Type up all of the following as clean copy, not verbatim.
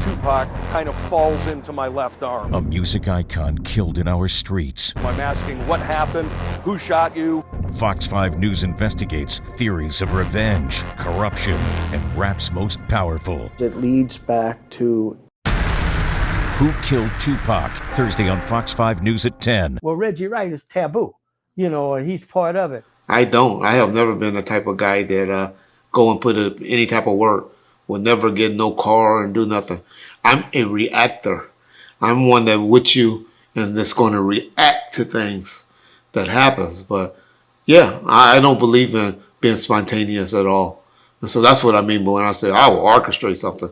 Tupac kind of falls into my left arm. A music icon killed in our streets. I'm asking what happened, who shot you? Fox 5 News investigates theories of revenge, corruption, and rap's most powerful. It leads back to Who Killed Tupac? Thursday on Fox 5 News at 10. Well, Reggie Wright is taboo, and he's part of it. I don't. I have never been the type of guy that go and put any type of work. Will never get no car and do nothing. I'm a reactor. I'm one that with you and that's going to react to things that happens. But yeah, I don't believe in being spontaneous at all. And so that's what I mean when I say I will orchestrate something.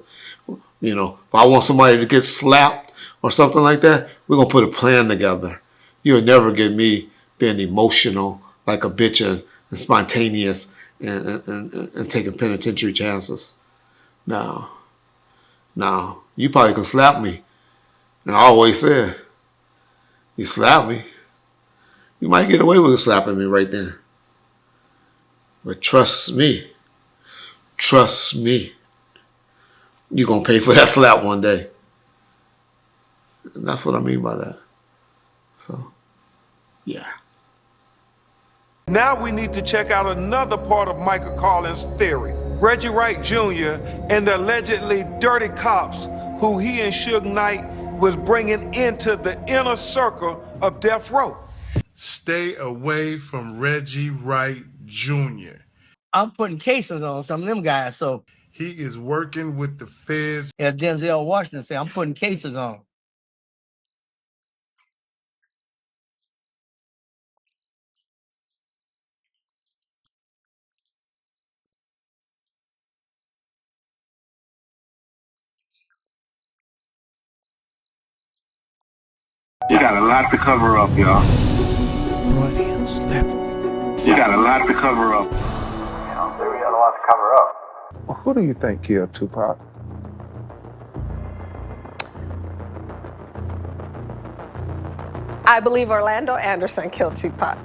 If I want somebody to get slapped or something like that, we're going to put a plan together. You'll never get me being emotional like a bitch and spontaneous and taking penitentiary chances. No. You probably can slap me. And I always said, you slap me, you might get away with slapping me right then. But trust me, you're going to pay for that slap one day. And that's what I mean by that. So, yeah. Now we need to check out another part of Michael Carlin's theory. Reggie Wright Jr. and the allegedly dirty cops who he and Suge Knight was bringing into the inner circle of death row. Stay away from Reggie Wright Jr. I'm putting cases on some of them guys, so. He is working with the feds. As Denzel Washington said, I'm putting cases on. You got a lot to cover up, y'all. Freudian slip. You got a lot to cover up. We got a lot to cover up. Well, who do you think killed Tupac? I believe Orlando Anderson killed Tupac.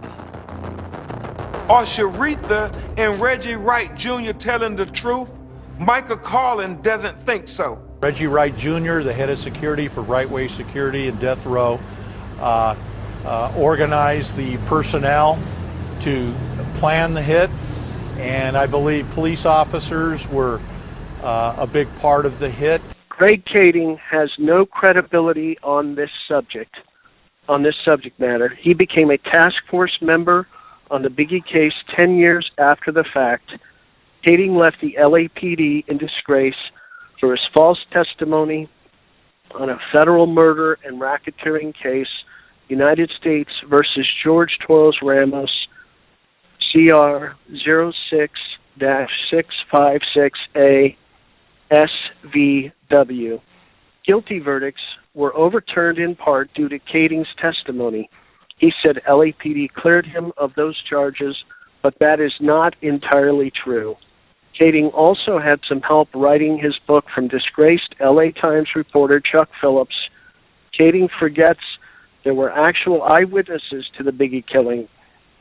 Are Sharitha and Reggie Wright Jr. telling the truth? Michael Carlin doesn't think so. Reggie Wright Jr., the head of security for Right Way Security and Death Row, organized the personnel to plan the hit, and I believe police officers were a big part of the hit. Greg Kading has no credibility on this subject matter. He became a task force member on the Biggie case 10 years after the fact. Kading left the LAPD in disgrace for his false testimony on a federal murder and racketeering case, United States versus George Toros Ramos, CR 06-656A SVW. Guilty verdicts were overturned in part due to Kading's testimony. He said LAPD cleared him of those charges, but that is not entirely true. Kading also had some help writing his book from disgraced LA Times reporter Chuck Phillips. Kading forgets there were actual eyewitnesses to the Biggie killing.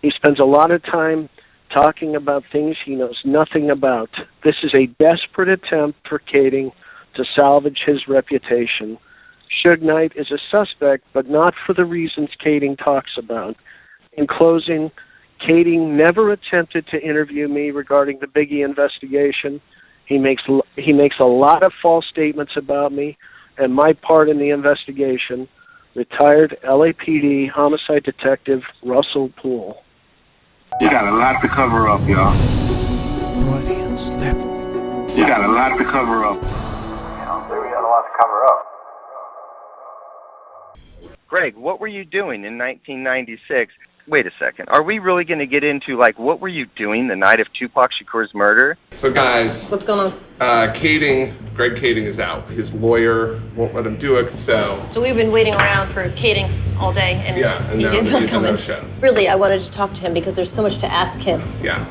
He spends a lot of time talking about things he knows nothing about. This is a desperate attempt for Kading to salvage his reputation. Suge Knight is a suspect, but not for the reasons Kading talks about. In closing, Kading never attempted to interview me regarding the Biggie investigation. He makes a lot of false statements about me and my part in the investigation. Retired LAPD homicide detective Russell Poole. You got a lot to cover up, y'all. Freudian slip. You got a lot to cover up. We got a lot to cover up. Greg, what were you doing in 1996? Wait a second. Are we really going to get into, what were you doing the night of Tupac Shakur's murder? So, guys. What's going on? Greg Kading is out. His lawyer won't let him do it, so we've been waiting around for Kading all day, and now he's not he's a coming. no-show. Really, I wanted to talk to him because there's so much to ask him. Yeah.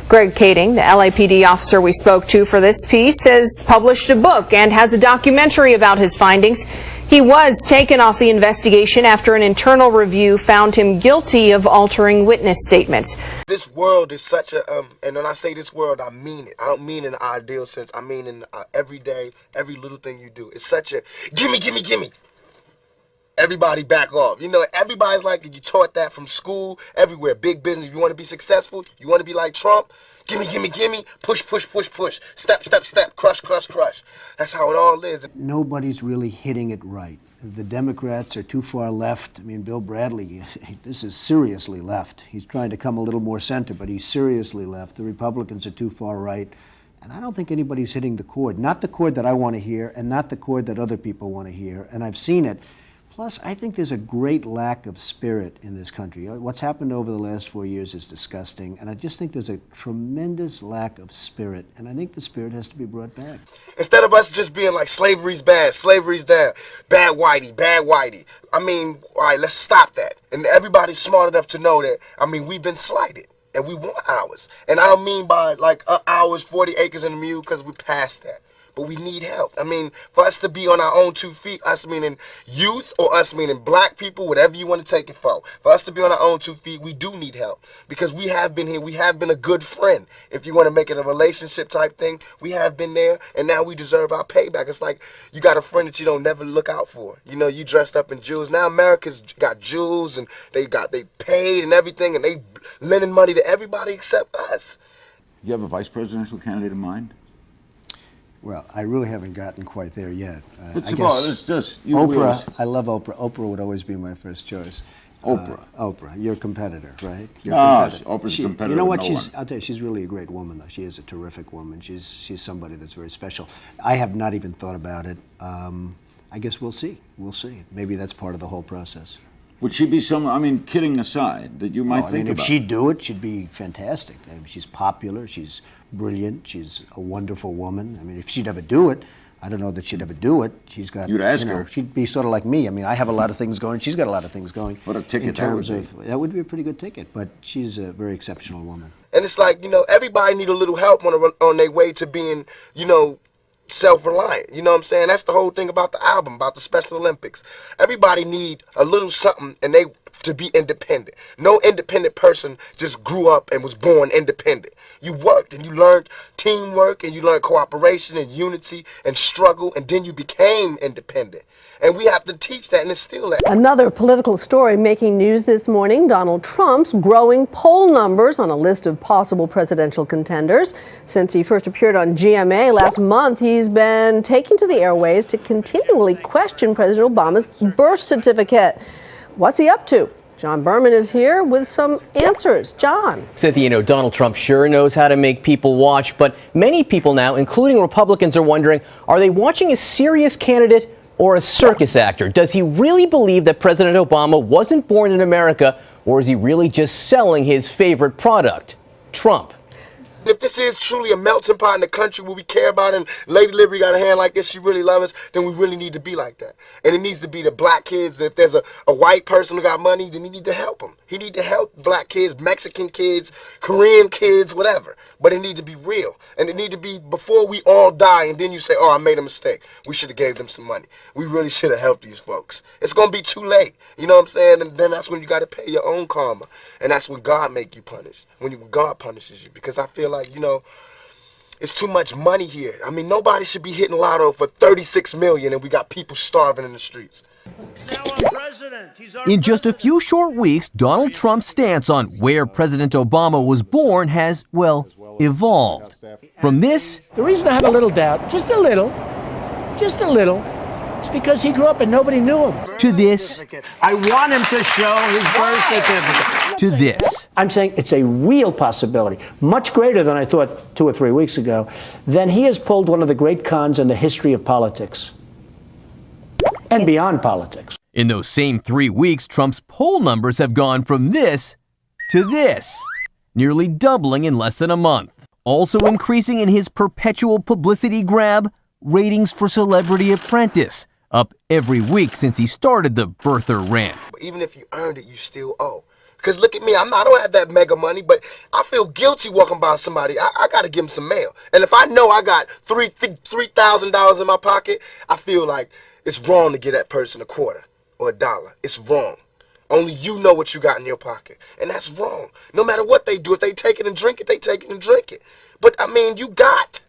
Greg Kading, the LAPD officer we spoke to for this piece, has published a book and has a documentary about his findings. He was taken off the investigation after an internal review found him guilty of altering witness statements. This world is such a, and when I say this world, I mean it. I don't mean in an ideal sense. I mean in every day, every little thing you do. It's such a, gimme, gimme, gimme. Everybody back off. You know, everybody's like, you taught that from school, everywhere. Big business. If you want to be successful, you want to be like Trump, gimme, gimme, gimme, push, push, push, push, step, step, step, crush, crush, crush. That's how it all is. Nobody's really hitting it right. The Democrats are too far left. I mean, Bill Bradley, this is seriously left. He's trying to come a little more center, but he's seriously left. The Republicans are too far right. And I don't think anybody's hitting the chord. Not the chord that I want to hear, and not the chord that other people want to hear. And I've seen it. Plus, I think there's a great lack of spirit in this country. What's happened over the last 4 years is disgusting, and I just think there's a tremendous lack of spirit, and I think the spirit has to be brought back. Instead of us just being like, slavery's bad, slavery's down, bad whitey, bad whitey. I mean, all right, let's stop that. And everybody's smart enough to know that, I mean, we've been slighted, and we want ours. And I don't mean by like ours, 40 acres and a mule, because we're past that. But we need help. I mean, for us to be on our own 2 feet, us meaning youth or us meaning black people, whatever you want to take it for us to be on our own 2 feet, we do need help. Because we have been here, we have been a good friend. If you want to make it a relationship type thing, we have been there, and now we deserve our payback. It's like you got a friend that you don't never look out for. You know, you dressed up in jewels. Now America's got jewels, and they paid and everything, and they lending money to everybody except us. You have a vice presidential candidate in mind? Well, I really haven't gotten quite there yet. I guess it's just Oprah. I love Oprah. Oprah would always be my first choice. Oprah. Oprah, your competitor, right? Oprah's a competitor. You know what? No I'll tell you, she's really a great woman, though. She is a terrific woman. She's somebody that's very special. I have not even thought about it. I guess we'll see. We'll see. Maybe that's part of the whole process. Would she be someone, I mean, kidding aside, that you might think about? If she'd do it, she'd be fantastic. I mean, she's popular, she's brilliant, she's a wonderful woman. I mean, if she'd ever do it, I don't know that she'd ever do it. She's got, you'd ask her. She'd be sort of like me. I mean, I have a lot of things going, she's got a lot of things going. What a ticket in terms that would be a pretty good ticket, but she's a very exceptional woman. And it's like, you know, everybody need a little help on their way to being, you know, self-reliant. You know what I'm saying? That's the whole thing about the album, about the Special Olympics. Everybody need a little something and they to be independent. No independent person just grew up and was born independent. You worked and you learned teamwork and you learned cooperation and unity and struggle, and then you became independent. And we have to teach that and instill that. Another political story making news this morning: Donald Trump's growing poll numbers on a list of possible presidential contenders. Since he first appeared on GMA last month, he's been taking to the airways to continually question President Obama's birth certificate. What's he up to? John Berman is here with some answers. John. Cynthia, you know, Donald Trump sure knows how to make people watch, but many people now, including Republicans, are wondering, are they watching a serious candidate or a circus actor? Does he really believe that President Obama wasn't born in America, or is he really just selling his favorite product, Trump? If this is truly a melting pot in the country where we care about, and Lady Liberty got a hand like this, she really loves us, then we really need to be like that. And it needs to be the black kids. If there's a white person who got money, then he need to help them. He need to help black kids, Mexican kids, Korean kids, whatever. But it need to be real. And it need to be before we all die, and then you say, oh, I made a mistake. We should have gave them some money. We really should have helped these folks. It's going to be too late. You know what I'm saying? And then that's when you got to pay your own karma. And that's when God make you punish. When God punishes you. Because I feel like, you know, it's too much money here. I mean, nobody should be hitting lotto for $36 million and we got people starving in the streets. In just a few short weeks, Donald Trump's stance on where President Obama was born has, well, evolved. From this... The reason I have a little doubt, just a little, it's because he grew up and nobody knew him. To this... I want him to show his birth certificate. To this... I'm saying it's a real possibility, much greater than I thought 2 or 3 weeks ago. Then he has pulled one of the great cons in the history of politics. And beyond politics. In those same 3 weeks, Trump's poll numbers have gone from this to this, nearly doubling in less than a month. Also increasing in his perpetual publicity grab, ratings for Celebrity Apprentice, up every week since he started the birther rant. Even if you earned it, you still owe. Because look at me, I don't have that mega money, but I feel guilty walking by somebody. I got to give them some mail. And if I know I got $3,000 in my pocket, I feel like It's wrong to give that person a quarter or $1. It's wrong. Only you know what you got in your pocket. And that's wrong. No matter what they do, if they take it and drink it, they take it and drink it. But, I mean, you got.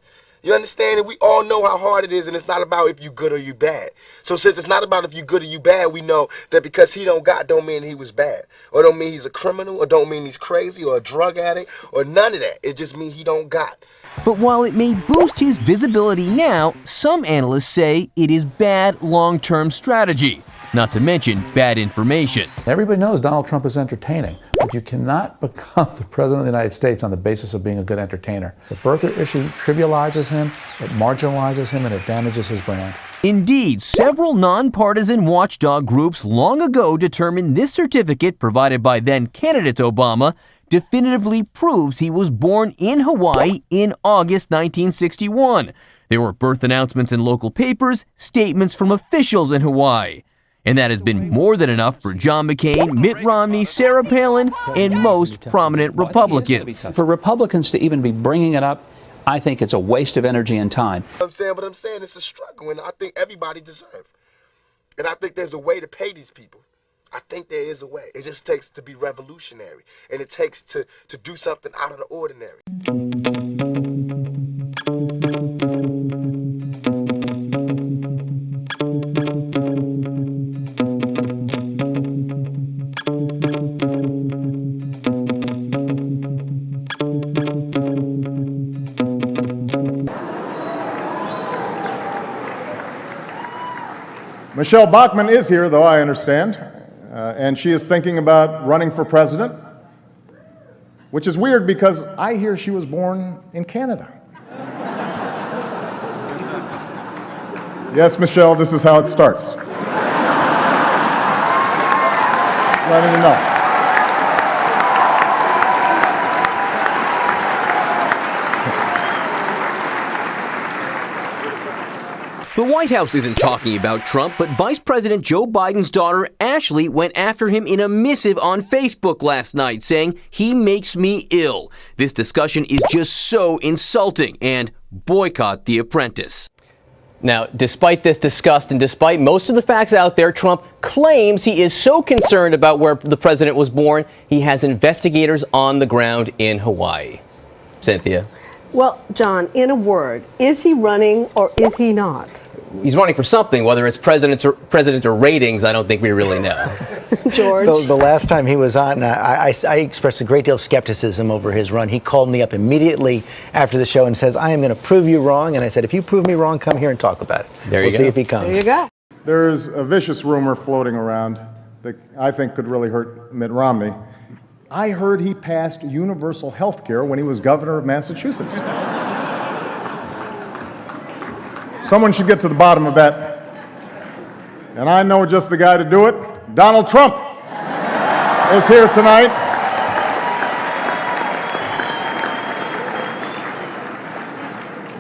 You understand? And we all know how hard it is, and it's not about if you good or you bad. So since it's not about if you good or you bad, we know that because he don't mean he was bad. Or don't mean he's a criminal, or don't mean he's crazy, or a drug addict, or none of that. It just means he don't got. But while it may boost his visibility now, some analysts say it is bad long-term strategy, not to mention bad information. Everybody knows Donald Trump is entertaining, but you cannot become the President of the United States on the basis of being a good entertainer. The birther issue trivializes him, it marginalizes him, and it damages his brand. Indeed, several nonpartisan watchdog groups long ago determined this certificate provided by then-candidate Obama definitively proves he was born in Hawaii in August 1961. There were birth announcements in local papers, statements from officials in Hawaii. And that has been more than enough for John McCain, Mitt Romney, Sarah Palin, and most prominent Republicans. For Republicans to even be bringing it up, I think it's a waste of energy and time. I'm saying it's a struggle, and I think everybody deserves. And I think there's a way to pay these people. I think there is a way. It just takes to be revolutionary, and it takes to do something out of the ordinary. Michelle Bachmann is here, though, I understand, and she is thinking about running for president, which is weird because I hear she was born in Canada. Yes, Michelle, this is how it starts. Just letting you know. The White House isn't talking about Trump, but Vice President Joe Biden's daughter, Ashley, went after him in a missive on Facebook last night, saying, "He makes me ill." This discussion is just so insulting, and boycott The Apprentice. Now, despite this disgust and despite most of the facts out there, Trump claims he is so concerned about where the president was born, he has investigators on the ground in Hawaii. Cynthia. Well, John, in a word, is he running or is he not? He's running for something, whether it's president or ratings, I don't think we really know. George? The last time he was on, I expressed a great deal of skepticism over his run. He called me up immediately after the show and says, "I am going to prove you wrong." And I said, "If you prove me wrong, come here and talk about it." We'll see if he comes. There you go. There's a vicious rumor floating around that I think could really hurt Mitt Romney. I heard he passed universal health care when he was governor of Massachusetts. Someone should get to the bottom of that. And I know just the guy to do it. Donald Trump is here tonight.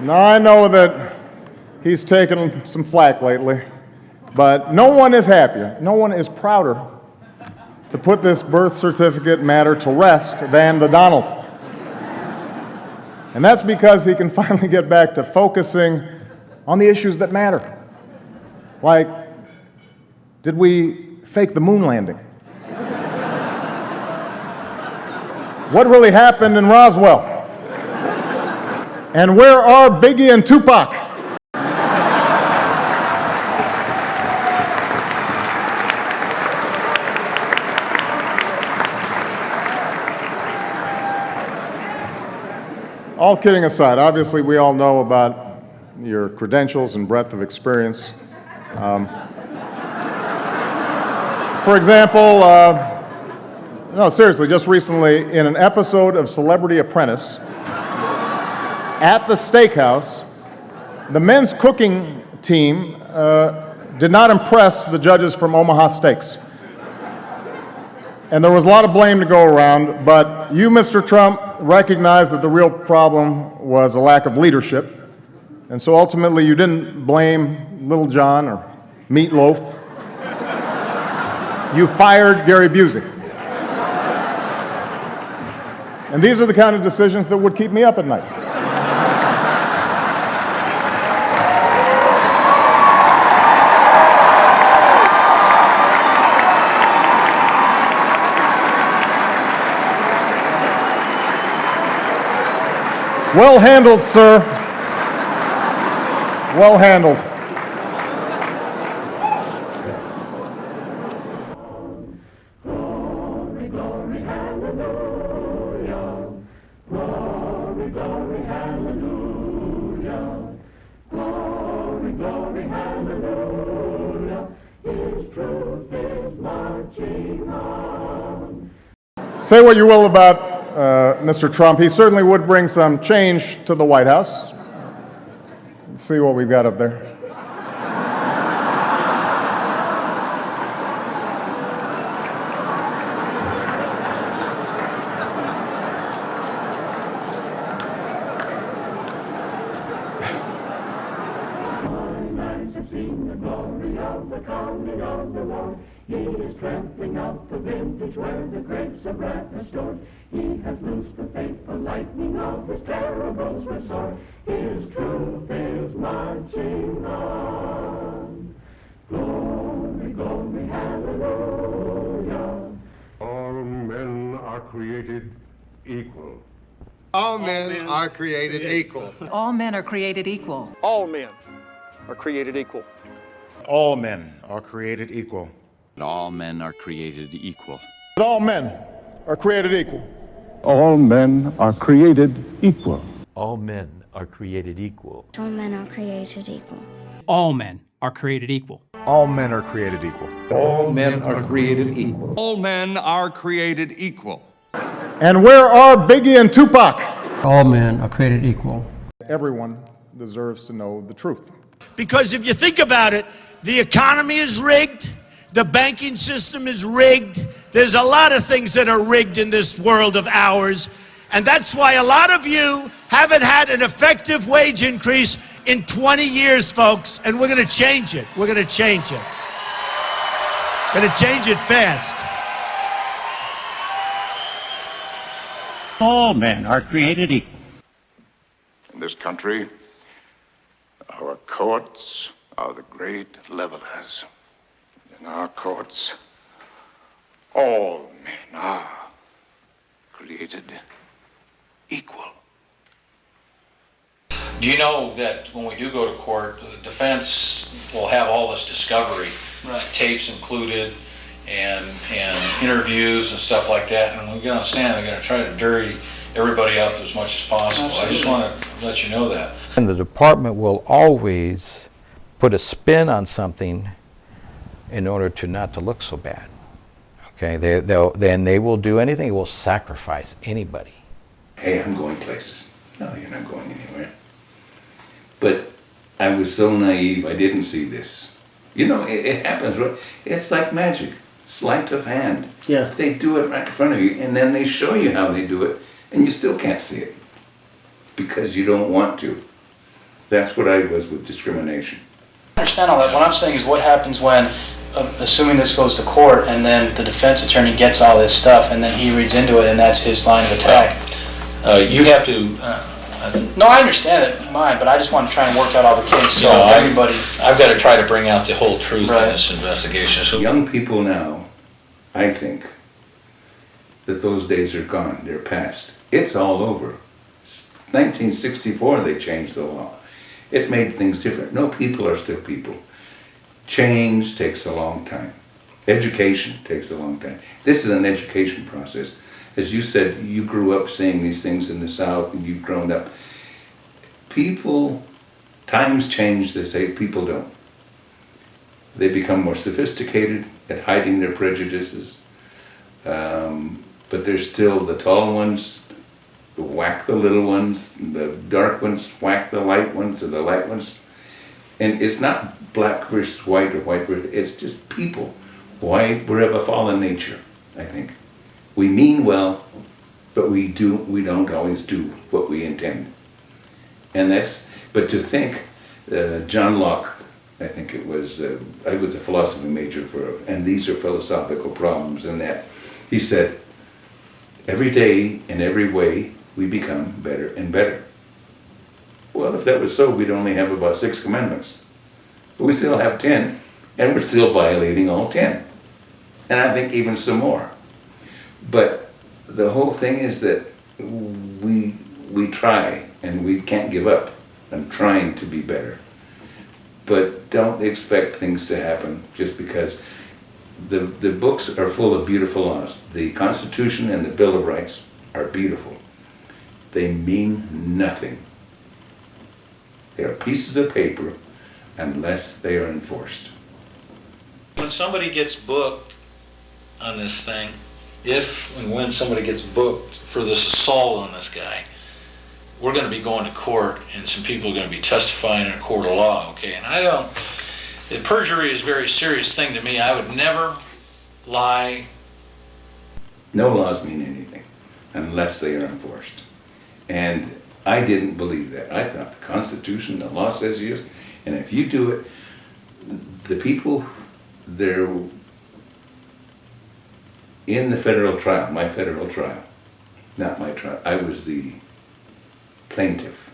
Now, I know that he's taken some flack lately, but no one is happier, no one is prouder to put this birth certificate matter to rest than the Donald. And that's because he can finally get back to focusing on the issues that matter. Like, did we fake the moon landing? What really happened in Roswell? And where are Biggie and Tupac? All kidding aside, obviously we all know about your credentials and breadth of experience. For example, no, seriously, just recently in an episode of Celebrity Apprentice at the steakhouse, the men's cooking team did not impress the judges from Omaha Steaks. And there was a lot of blame to go around, but you, Mr. Trump, recognized that the real problem was a lack of leadership. And so ultimately you didn't blame Little John or Meatloaf. You fired Gary Busey. And these are the kind of decisions that would keep me up at night. Well handled, sir. Well handled. Say what you will about Mr. Trump, he certainly would bring some change to the White House. Let's see what we've got up there. All men are created equal. All men are created equal. All men are created equal. All men are created equal. All men are created equal. All men are created equal. All men are created equal. All men are created equal. All men are created equal. All men are created equal. All men are created equal. All men are created equal. All men are created equal. And where are Biggie and Tupac? All men are created equal. Everyone deserves to know the truth. Because if you think about it, the economy is rigged, the banking system is rigged, there's a lot of things that are rigged in this world of ours, and that's why a lot of you haven't had an effective wage increase in 20 years, folks, and we're going to change it. We're going to change it. Going to change it fast. All men are created equal. In this country, our courts are the great levelers. In our courts, all men are created equal. Do you know that when we do go to court, the defense will have all this discovery, tapes included, and interviews and stuff like that, and when we get on stand, they're going to try to dirty everybody up as much as possible. Absolutely. I just want to let you know that. And the department will always put a spin on something in order to not to look so bad. Okay, they will do anything. They will sacrifice anybody. Hey, I'm going places. No, you're not going anywhere. But I was so naive, I didn't see this. You know, it happens. It's like magic. Sleight of hand. Yeah. They do it right in front of you, and then they show you how they do it, and you still can't see it because you don't want to. That's what I was with discrimination. I understand all that. What I'm saying is what happens when, assuming this goes to court, and then the defense attorney gets all this stuff, and then he reads into it, and that's his line of attack. You have to... no, I understand it, mine, but I just want to try and work out all the kinks so everybody... I've got to try to bring out the whole truth in this investigation. So young people now, I think, that those days are gone. They're past. It's all over. 1964, they changed the law. It made things different. No, people are still people. Change takes a long time. Education takes a long time. This is an education process. As you said, you grew up seeing these things in the South, and you've grown up. People, times change, they say, people don't. They become more sophisticated at hiding their prejudices, but they're still the tall ones whack the little ones, the dark ones whack the light ones, or the light ones. And it's not black versus white or white versus, it's just people. Why? We have a fallen nature, I think. We mean well, but we don't always do what we intend. And but to think, John Locke, I think it was, I was a philosophy major and these are philosophical problems, and that he said, every day in every way we become better and better. Well, if that was so, we'd only have about 6 commandments. But we still have 10, and we're still violating all 10. And I think even some more. But the whole thing is that we try, and we can't give up. I'm trying to be better. But don't expect things to happen just because the books are full of beautiful laws. The Constitution and the Bill of Rights are beautiful. They mean nothing. They are pieces of paper unless they are enforced. When somebody gets booked on this thing, if and when somebody gets booked for this assault on this guy, we're going to be going to court and some people are going to be testifying in a court of law, okay? And the perjury is a very serious thing to me. I would never lie. No laws mean anything unless they are enforced. And I didn't believe that. I thought the Constitution, the law says yes, and if you do it, the people, they're in the federal trial, my federal trial, not my trial. I was the plaintiff.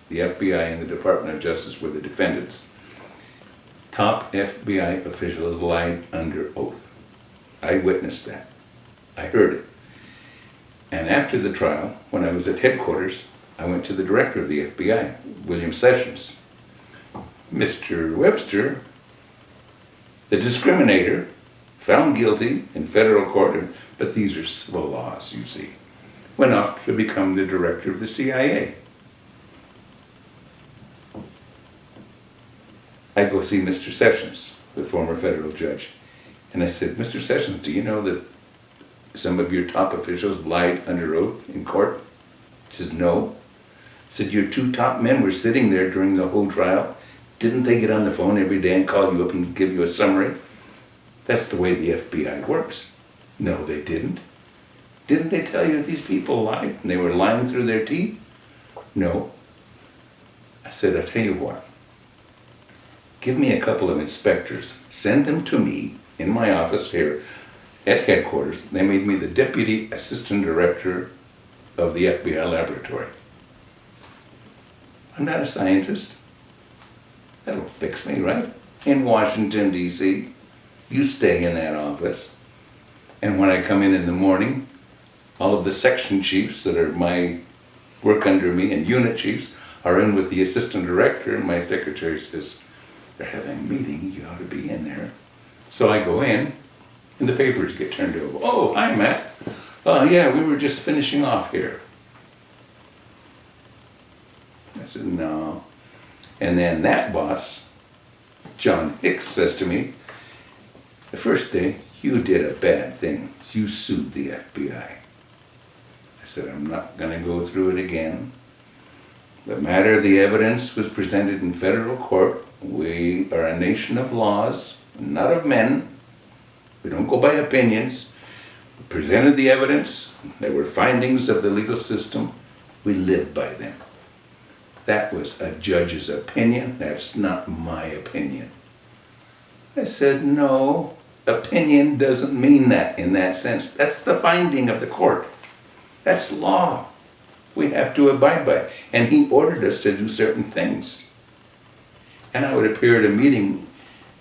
The FBI and the Department of Justice were the defendants. Top FBI officials lied under oath. I witnessed that. I heard it. And after the trial, when I was at headquarters, I went to the director of the FBI, William Sessions. Mr. Webster, the discriminator, found guilty in federal court, but these are civil laws, you see, went off to become the director of the CIA. I go see Mr. Sessions, the former federal judge, and I said, Mr. Sessions, do you know that some of your top officials lied under oath in court? He says, no. I said, your two top men were sitting there during the whole trial. Didn't they get on the phone every day and call you up and give you a summary? That's the way the FBI works. No, they didn't. Didn't they tell you these people lied and they were lying through their teeth? No. I said, I'll tell you what. Give me a couple of inspectors, send them to me in my office here at headquarters. They made me the Deputy Assistant Director of the FBI laboratory. I'm not a scientist. That'll fix me, right? In Washington, D.C., you stay in that office. And when I come in the morning, all of the section chiefs that are my work under me and unit chiefs are in with the assistant director, and my secretary says, they're having a meeting, you ought to be in there. So I go in, and the papers get turned over. Oh, hi, Matt. Oh, yeah, we were just finishing off here. I said, no. And then that boss, John Hicks, says to me, the first day, you did a bad thing. You sued the FBI. I said, I'm not going to go through it again. The matter of the evidence was presented in federal court. We are a nation of laws, not of men. We don't go by opinions. We presented the evidence. There were findings of the legal system. We live by them. That was a judge's opinion. That's not my opinion. I said, no, opinion doesn't mean that in that sense. That's the finding of the court. That's law. We have to abide by it. And he ordered us to do certain things. And I would appear at a meeting,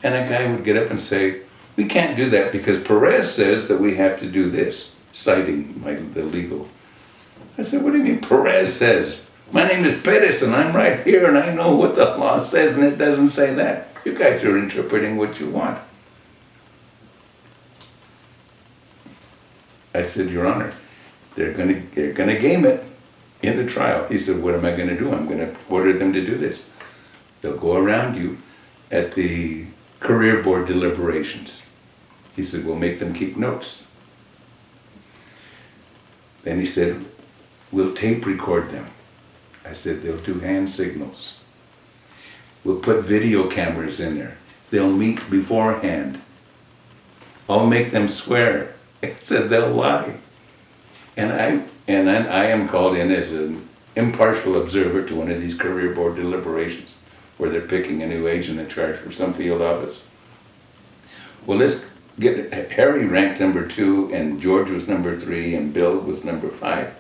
and a guy would get up and say, we can't do that because Perez says that we have to do this, citing the legal. I said, what do you mean Perez says? My name is Perez, and I'm right here, and I know what the law says, and it doesn't say that. You guys are interpreting what you want. I said, Your Honor, they're gonna game it in the trial. He said, what am I gonna do? I'm gonna order them to do this. They'll go around you at the career board deliberations. He said, we'll make them keep notes. Then he said, we'll tape record them. I said, they'll do hand signals. We'll put video cameras in there. They'll meet beforehand. I'll make them swear. I said, they'll lie. And then I am called in as an impartial observer to one of these career board deliberations where they're picking a new agent in charge for some field office. Well, let's get Harry ranked number 2, and George was number 3, and Bill was number 5.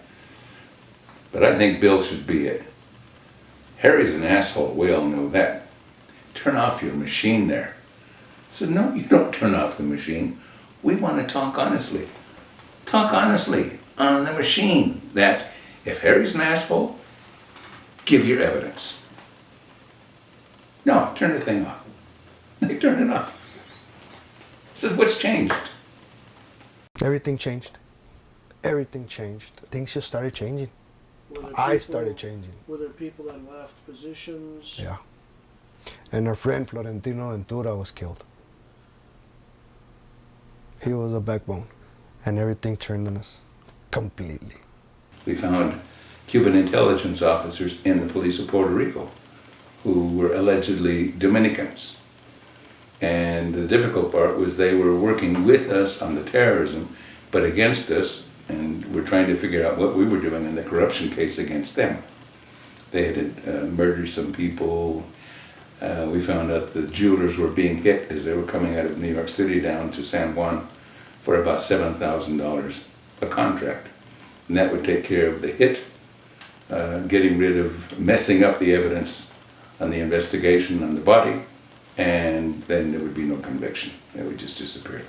But I think Bill should be it. Harry's an asshole, we all know that. Turn off your machine there. I said, no, you don't turn off the machine. We want to talk honestly. Talk honestly on the machine that if Harry's an asshole, give your evidence. No, turn the thing off. They turned it off. I said, what's changed? Everything changed. Everything changed. Things just started changing. I started changing. Were there people that left positions? Yeah. And our friend Florentino Ventura was killed. He was a backbone. And everything turned on us. Completely. We found Cuban intelligence officers in the police of Puerto Rico who were allegedly Dominicans. And the difficult part was they were working with us on the terrorism, but against us, and we're trying to figure out what we were doing in the corruption case against them. They had murdered some people. We found out the jewelers were being hit as they were coming out of New York City down to San Juan for about $7,000 a contract. And that would take care of the hit, getting rid of, messing up the evidence on the investigation on the body, and then there would be no conviction. It would just disappear.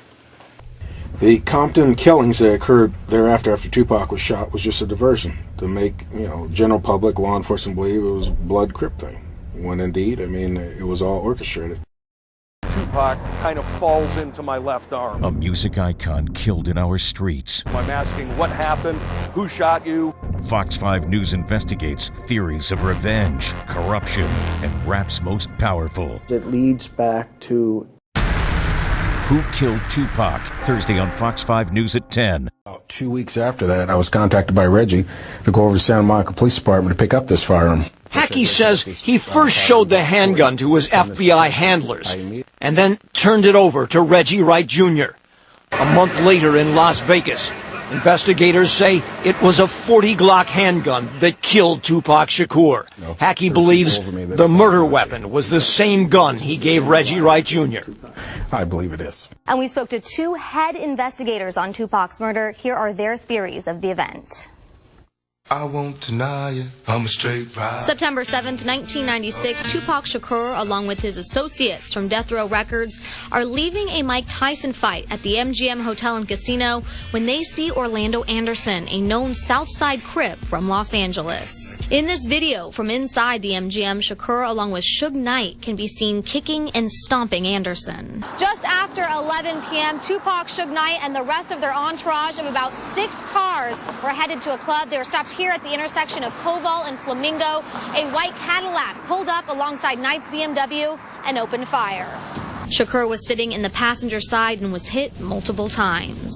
The Compton killings that occurred thereafter after Tupac was shot was just a diversion to make, general public, law enforcement believe it was a blood crip thing. When indeed, it was all orchestrated. Tupac kind of falls into my left arm. A music icon killed in our streets. I'm asking what happened, who shot you? Fox 5 News investigates theories of revenge, corruption, and rap's most powerful. It leads back to Who Killed Tupac? Thursday on Fox 5 News at 10. About 2 weeks after that, I was contacted by Reggie to go over to Santa Monica Police Department to pick up this firearm. Hackey says he first showed the handgun to his FBI handlers and then turned it over to Reggie Wright Jr. A month later in Las Vegas, investigators say it was a .40 Glock handgun that killed Tupac Shakur. Hackey believes the murder weapon was the same gun he gave Reggie Wright Jr. I believe it is. And we spoke to two head investigators on Tupac's murder. Here are their theories of the event. I won't deny it, I'm a straight ride. September 7th, 1996, Tupac Shakur, along with his associates from Death Row Records, are leaving a Mike Tyson fight at the MGM Hotel and Casino when they see Orlando Anderson, a known Southside Crip from Los Angeles. In this video from inside the MGM, Shakur, along with Suge Knight, can be seen kicking and stomping Anderson. Just after 11 p.m., Tupac, Suge Knight, and the rest of their entourage of about 6 cars were headed to a club. They were stopped here at the intersection of Koval and Flamingo. A white Cadillac pulled up alongside Knight's BMW and opened fire. Shakur was sitting in the passenger side and was hit multiple times.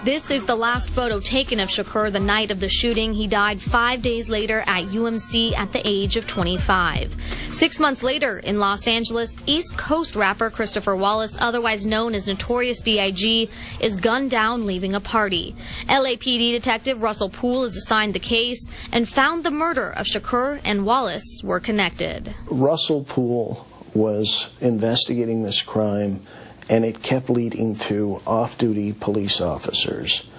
This is the last photo taken of Shakur the night of the shooting. He died 5 days later at UMC at the age of 25. 6 months later in Los Angeles, East Coast rapper Christopher Wallace, otherwise known as Notorious B.I.G., is gunned down leaving a party. LAPD detective Russell Poole is assigned the case and found the murder of Shakur and Wallace were connected. Russell Poole was investigating this crime, and it kept leading to off-duty police officers.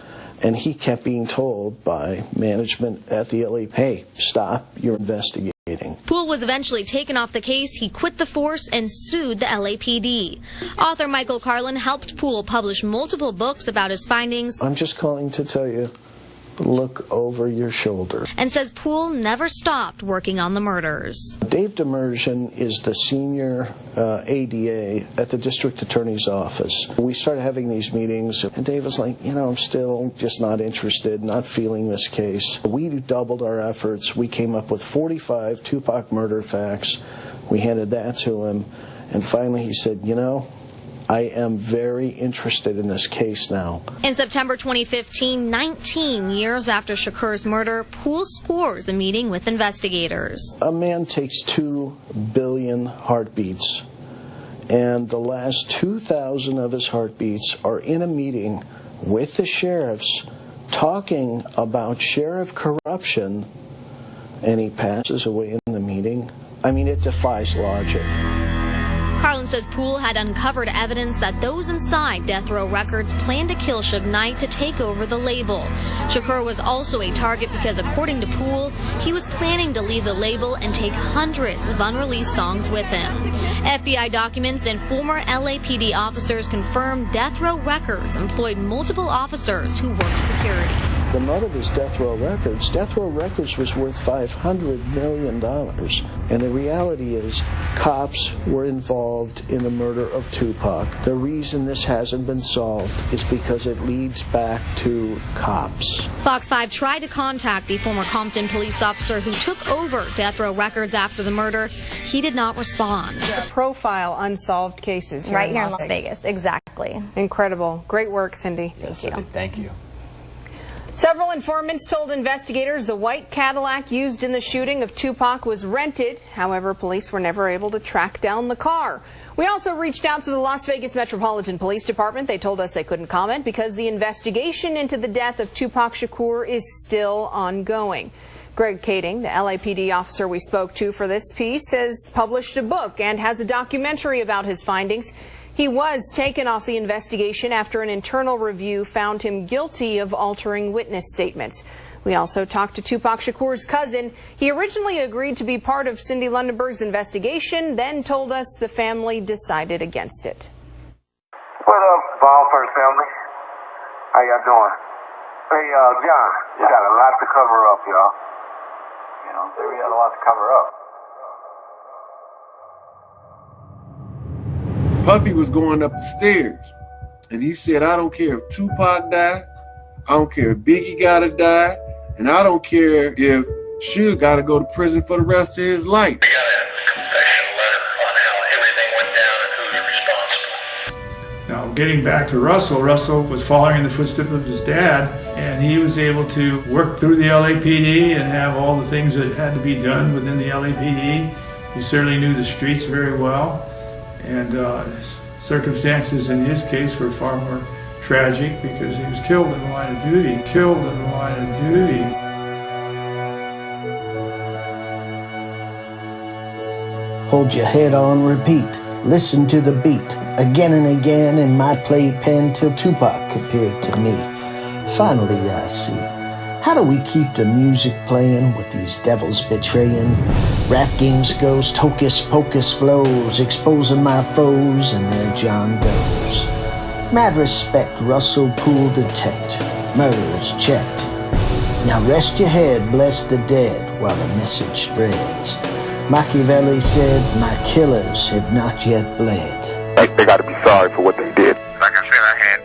And he kept being told by management at the LA, hey, stop, you're investigating. Poole was eventually taken off the case. He quit the force and sued the LAPD. Author Michael Carlin helped Poole publish multiple books about his findings. I'm just calling to tell you, look over your shoulder. And says Poole never stopped working on the murders. Dave Demersion is the senior ADA at the district attorney's office. We started having these meetings, and Dave was like, I'm still just not interested, not feeling this case. We doubled our efforts. We came up with 45 Tupac murder facts. We handed that to him, and finally he said, I am very interested in this case now. In September 2015, 19 years after Shakur's murder, Poole scores a meeting with investigators. A man takes 2 billion heartbeats, and the last 2,000 of his heartbeats are in a meeting with the sheriffs talking about sheriff corruption, and he passes away in the meeting. It defies logic. Carlin says Poole had uncovered evidence that those inside Death Row Records planned to kill Suge Knight to take over the label. Shakur was also a target because, according to Poole, he was planning to leave the label and take hundreds of unreleased songs with him. FBI documents and former LAPD officers confirmed Death Row Records employed multiple officers who worked security. The motive is Death Row Records. Death Row Records was worth $500 million. And the reality is, cops were involved in the murder of Tupac. The reason this hasn't been solved is because it leads back to cops. Fox 5 tried to contact the former Compton police officer who took over Death Row Records after the murder. He did not respond. Profile unsolved cases right here in Las Vegas. Exactly. Incredible. Great work, Cindy. Yes, Cindy. Thank you. Several informants told investigators the white Cadillac used in the shooting of Tupac was rented. However, police were never able to track down the car. We also reached out to the Las Vegas Metropolitan Police Department. They told us they couldn't comment because the investigation into the death of Tupac Shakur is still ongoing. Greg Kading, the LAPD officer we spoke to for this piece, has published a book and has a documentary about his findings. He was taken off the investigation after an internal review found him guilty of altering witness statements. We also talked to Tupac Shakur's cousin. He originally agreed to be part of Cindy Lundenberg's investigation, then told us the family decided against it. What up, Ballford family? How y'all doing? Hey, John, you got a lot to cover up, y'all. You know, we got a lot to cover up. Puffy was going up the stairs, and he said, I don't care if Tupac died, I don't care if Biggie gotta die, and I don't care if Suge gotta go to prison for the rest of his life. We got a confession letter on how everything went down and who's responsible. Now, getting back to Russell was following in the footsteps of his dad, and he was able to work through the LAPD and have all the things that had to be done within the LAPD. He certainly knew the streets very well. And circumstances in his case were far more tragic because he was killed in the line of duty. Hold your head on repeat. Listen to the beat again and again in my playpen till Tupac appeared to me. Finally I see. How do we keep the music playing with these devils betraying? Rap games, ghost, hocus pocus flows, exposing my foes and their John Does. Mad respect, Russell Poole detect, murderers checked. Now rest your head, bless the dead while the message spreads. Machiavelli said, my killers have not yet bled. They got to be sorry for what they did. Like I said, I had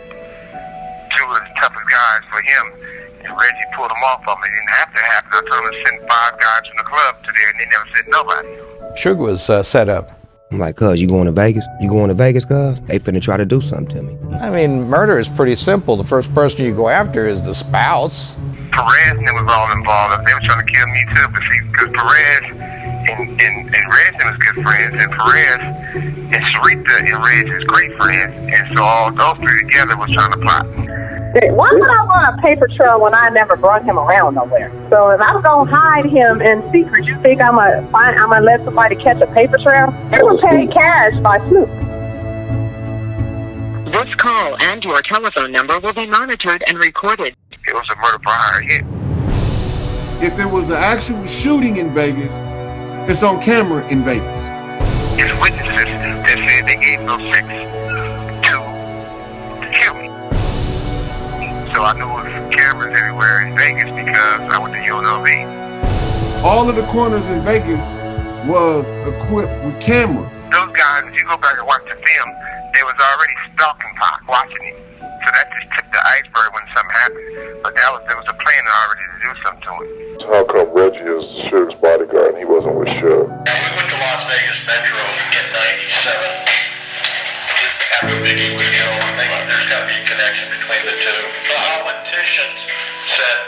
two of the toughest guys for him. And Reggie pulled them off of me. It didn't have to happen. I told him to send 5 guys from the club to there, and they never sent nobody. Suge was set up. I'm like, cuz, you going to Vegas? You going to Vegas, cuz? They finna try to do something to me. I mean, murder is pretty simple. The first person you go after is the spouse. Perez and them was all involved. They were trying to kill me too, but see, because Perez and Reg was good friends, and Perez and Sarita and Reg is great friends, and so all those three together was trying to plot. Why would I want a paper trail when I never brought him around nowhere? So if I'm gonna hide him in secret, you think I'm gonna let somebody catch a paper trail? They were paid cash by Snoop. This call and your telephone number will be monitored and recorded. It was a murder for hire hit. If it was an actual shooting in Vegas, it's on camera in Vegas. It's witnesses that said they gave no sex to kill me. So I knew it was cameras everywhere in Vegas because I went to UNLV. All of the corners in Vegas was equipped with cameras. Those guys, if you go back and watch the film, they was already stalking Pac, watching him. So that just tipped the iceberg when something happened. But there was a plan already to do something to him. How come Reggie is Suge's bodyguard and he wasn't with Suge? We went to Las Vegas Metro in 97. After Biggie was killed, I think there's got to be a connection between the two. The politicians said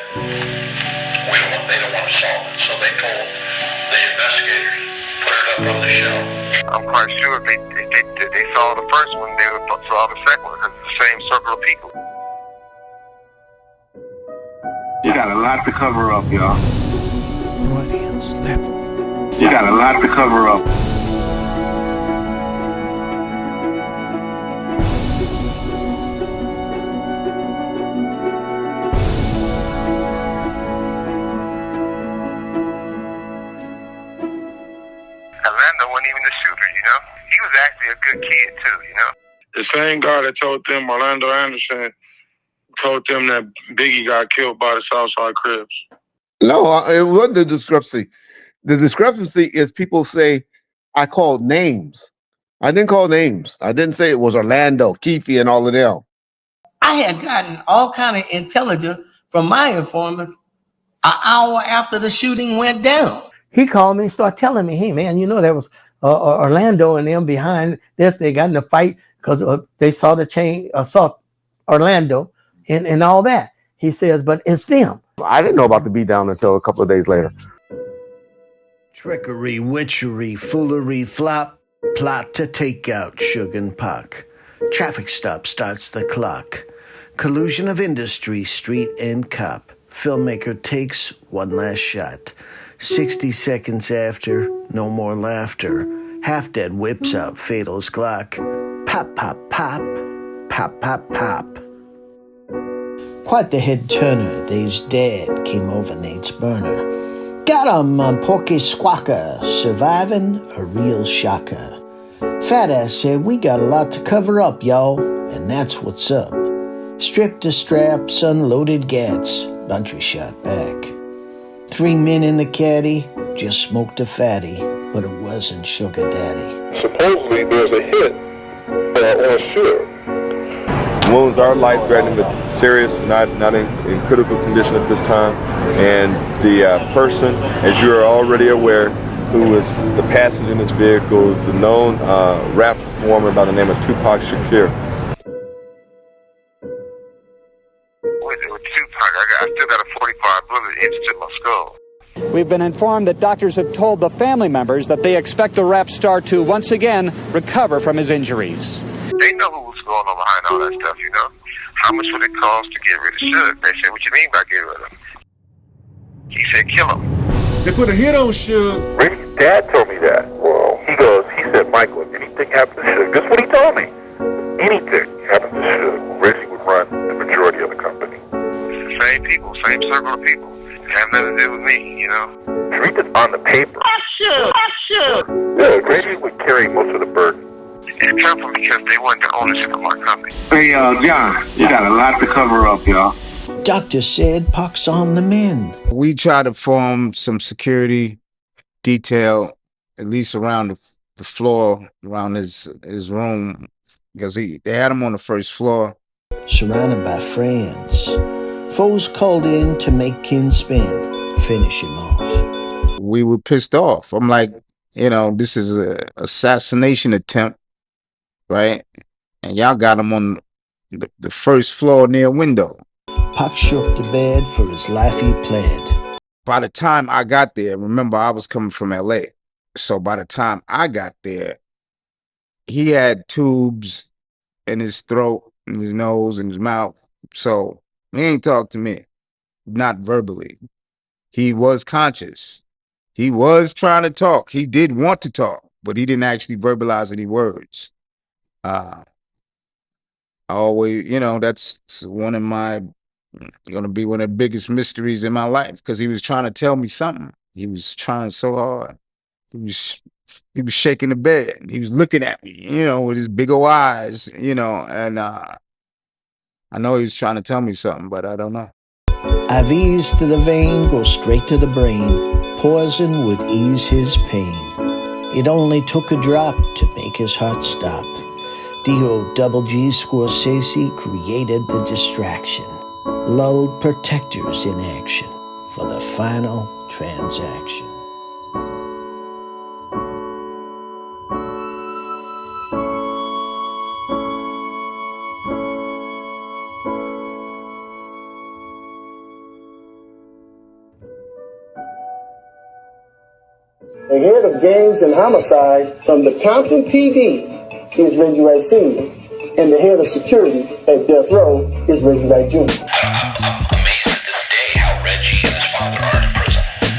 they don't want to solve it, so they told the investigators, put it up on the shelf. I'm quite sure if they saw the first one, they would saw the second one because it's the same circle of people. You got a lot to cover up, y'all. Freudian slip. You got a lot to cover up. Orlando wasn't even the shooter, you know? He was actually a good kid, too, you know? The same guy that told them Orlando Anderson told them that Biggie got killed by the Southside Crips. No, it wasn't the discrepancy. The discrepancy is people say I called names. I didn't call names. I didn't say it was Orlando, Keefe, and all of them. I had gotten all kind of intelligence from my informants an hour after the shooting went down. He called me and started telling me, hey, man, you know, there was Orlando and them behind this. They got in a fight because they saw the chain, saw Orlando and all that. He says, but it's them. I didn't know about the beatdown until a couple of days later. Trickery, witchery, foolery, flop, plot to take out Suge and Pac. Traffic stop starts the clock. Collusion of industry, street and cop. Filmmaker takes one last shot. 60 seconds after, no more laughter. Half dead whips out Fatal's Glock. Pop, pop, pop, pop, pop, pop. Quite the head turner, they's dad came over Nate's burner. Got 'em on Porky Squawker, surviving a real shocker. Fat ass said, we got a lot to cover up, y'all, and that's what's up. Stripped the straps, unloaded gats, Buntry shot back. 3 men in the caddy, just smoked a fatty, but it wasn't Sugar Daddy. Supposedly there's a hit on Suge. Wounds are life-threatening, but serious, not in critical condition at this time. And the person, as you are already aware, who was the passenger in this vehicle, is a known rap performer by the name of Tupac Shakur. With Tupac, I still got a 45 bullet into my skull. We've been informed that doctors have told the family members that they expect the rap star to once again recover from his injuries. They know who was going on behind all that stuff, you know? How much would it cost to get rid of Suge? They said, what you mean by get rid of him? He said, kill him. They put a hit on Suge. Reggie's dad told me that. Well, he said, Michael, if anything happened to Suge, this is what he told me. Anything happened to Suge, Reggie would run the majority of the company. It's the same people, same circle of people. It have nothing to do with me, you know? Read this on the paper. Suge! Yeah, Reggie would carry most of the burden. It come from because they want the ownership of my company. Hey, John, you got a lot to cover up, y'all. Doctor said Pac's on the mend. We tried to form some security detail, at least around the floor, around his room, because they had him on the first floor. Surrounded by friends. Foes called in to make kin spin, finish him off. We were pissed off. I'm like, you know, this is an assassination attempt, right? And y'all got him on the first floor near a window. Pac shook the bed, for his life he pled. By the time I got there, remember I was coming from LA. So by the time I got there, he had tubes in his throat, in his nose, in his mouth. So he ain't talk to me, not verbally. He was conscious. He was trying to talk. He did want to talk, but he didn't actually verbalize any words. I always, you know, that's going to be one of the biggest mysteries in my life, because he was trying to tell me something. He was trying so hard. He was shaking the bed. He was looking at me, you know, with his big old eyes, you know, and I know he was trying to tell me something, but I don't know. IVs to the vein go straight to the brain. Poison would ease his pain. It only took a drop to make his heart stop. D.O.G. Scorsese created the distraction. Lulled protectors in action for the final transaction. The head of gangs and homicide from the Compton PD is Reggie Wright Sr. And the head of security at Death Row is Reggie Wright Jr.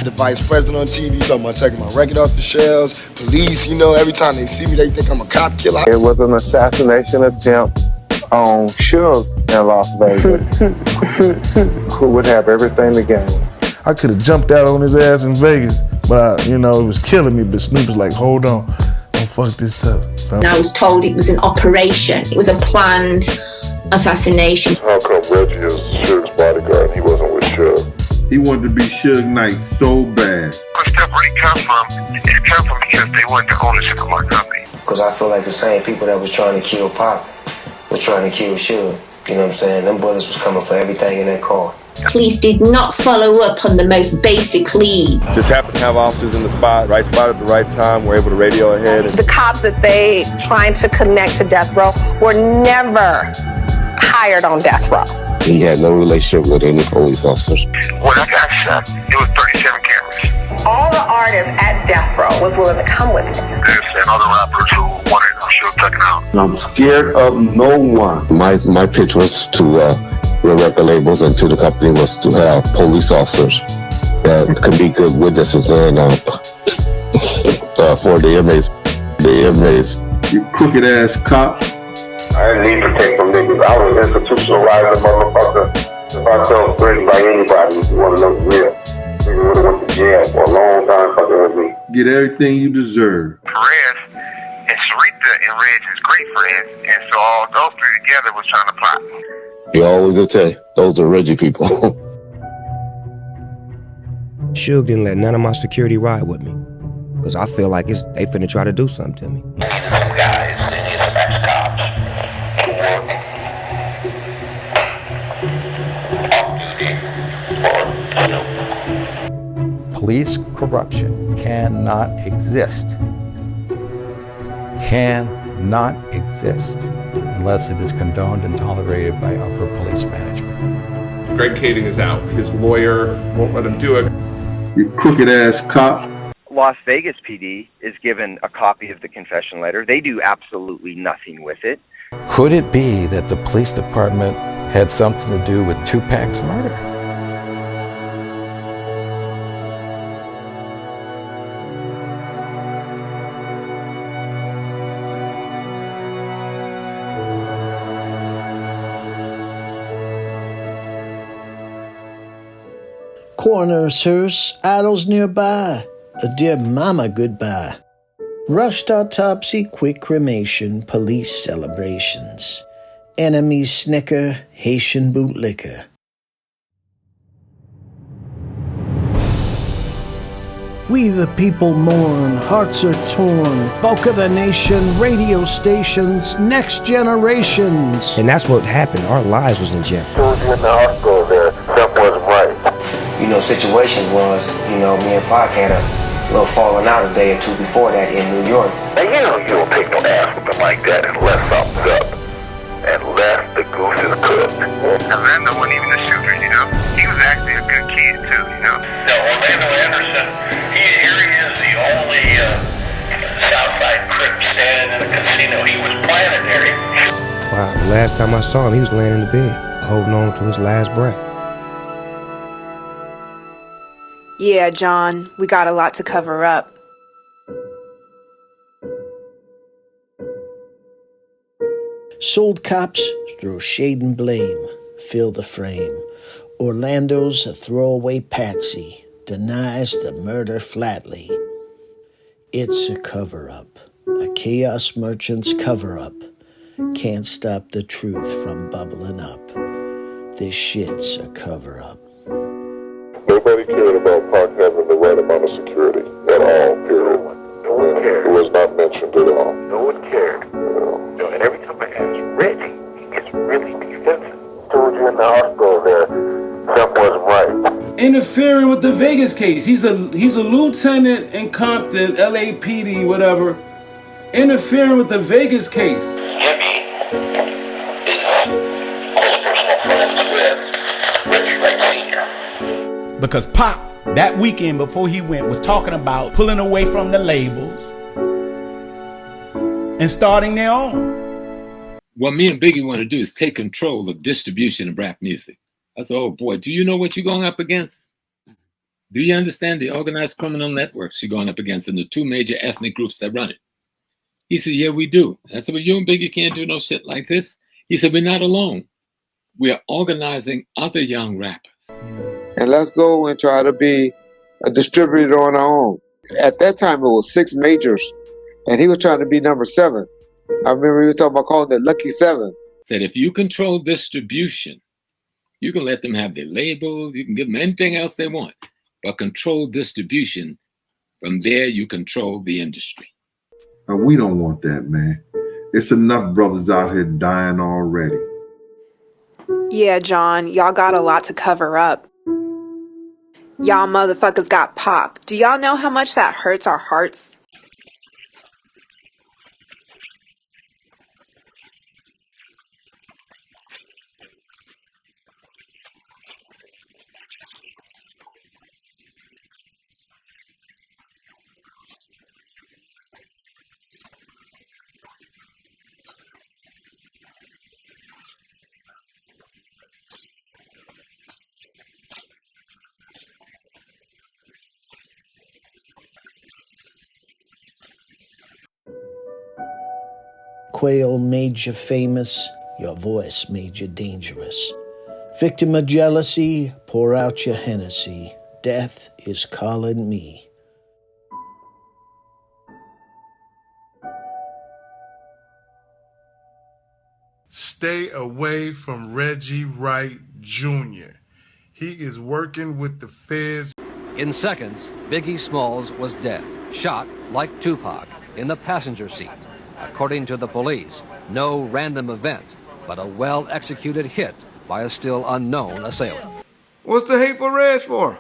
The vice president on TV talking about taking my record off the shelves. Police, you know, every time they see me, they think I'm a cop killer. It was an assassination attempt on Suge in Las Vegas, who would have everything to gain. I could have jumped out on his ass in Vegas, but it was killing me. But Snoop was like, hold on, don't fuck this up. So. And I was told it was an operation. It was a planned assassination. How come Reggie is Suge's bodyguard and he wasn't with Suge? He wanted to be Suge Knight so bad. Where stuff really come from, it come from because they want the ownership of my company. Because I feel like the same people that was trying to kill Pac was trying to kill Suge. You know what I'm saying? Them bullets was coming for everything in that car. Police did not follow up on the most basic lead. Just happened to have officers in the right spot at the right time, were able to radio ahead. The cops that they trying to connect to death row were never hired on death row. He had no relationship with any police officers. When I got shot, it was 37 cameras. All the artists at death row was willing to come with me. There's another rappers who wanted Suge taken out. I'm scared of no one. My pitch was to the record labels and to the company was to have police officers that could be good witnesses and for the inmates. You crooked ass cop. I didn't need to take from niggas. I was institutionalized motherfucker. If I tell threatened by anybody, if you want to know the real, nigga would have went to jail for a long time fucking with me. Get everything you deserve. Perez and Sarita and Reg is great friends, and so all those three together was trying to plot. You always attack. Those are Reggie people. Suge didn't let none of my security ride with me. Because I feel like they finna try to do something to me. Some guys, they need some ex-cops to work off duty or, Police corruption cannot exist. Cannot exist unless it is condoned and tolerated by upper police management. Greg Kading is out. His lawyer won't let him do it. You crooked ass cop. Las Vegas PD is given a copy of the confession letter. They do absolutely nothing with it. Could it be that the police department had something to do with Tupac's murder? Coroner's hearse, idols nearby. A dear mama goodbye. Rushed autopsy, quick cremation, police celebrations. Enemies snicker, Haitian bootlicker. We the people mourn, hearts are torn. Bulk of the nation, radio stations, next generations. And that's what happened. Our lives was in jeopardy. Soldier in the hospital there, something wasn't right. You know, situations was, me and Pac had a little falling out a day or two before that in New York. And you don't take no ass whipping like that unless something's up. Unless the goose is cooked. Orlando wasn't even a shooter, He was actually a good kid, too, No, Orlando Anderson, here he is, the only Southside Crip standing in a casino. He was planetary. Wow, the last time I saw him, he was laying in the bed, holding on to his last breath. Yeah, John, we got a lot to cover up. Sold cops throw shade and blame, fill the frame. Orlando's a throwaway patsy, denies the murder flatly. It's a cover-up, a chaos merchant's cover-up. Can't stop the truth from bubbling up. This shit's a cover-up. Nobody cared about Pac having the right amount of security at all, period. No one cared. It was not mentioned at all. No one cared. And every time I ask Reggie, he gets really defensive. Soldier in the hospital there, something wasn't right. Interfering with the Vegas case. He's a lieutenant in Compton, LAPD, whatever. Interfering with the Vegas case. Jimmy is close personal friends with Reggie Wright Sr. Because Pac, that weekend before he went, was talking about pulling away from the labels and starting their own. What me and Biggie want to do is take control of distribution of rap music. I thought, oh boy, do you know what you're going up against? Do you understand the organized criminal networks you're going up against and the two major ethnic groups that run it? He said, yeah, we do. I said, well, you and Biggie can't do no shit like this. He said, we're not alone. We are organizing other young rappers. And let's go and try to be a distributor on our own. At that time, it was 6 majors, and he was trying to be number 7. I remember he was talking about calling it Lucky 7. said, if you control distribution, you can let them have their labels, you can give them anything else they want, but control distribution. From there, you control the industry. And we don't want that, man. It's enough brothers out here dying already. Yeah, John, y'all got a lot to cover up. Y'all motherfuckers got Pac. Do y'all know how much that hurts our hearts? Quail made you famous, your voice made you dangerous. Victim of jealousy, pour out your Hennessy. Death is calling me. Stay away from Reggie Wright Jr. He is working with the feds. In seconds, Biggie Smalls was dead, shot like Tupac in the passenger seat. According to the police, no random event, but a well-executed hit by a still unknown assailant. What's the hate parade for?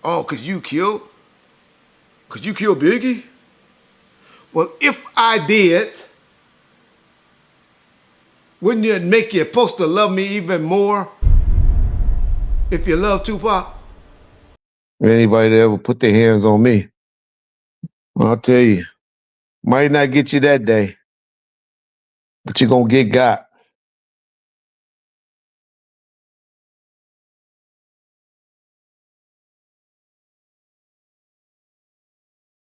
Oh, cause you killed Biggie? Well, if I did, wouldn't it make you supposed to love me even more if you love Tupac? Anybody that ever put their hands on me, I'll tell you, might not get you that day, but you're gonna get got.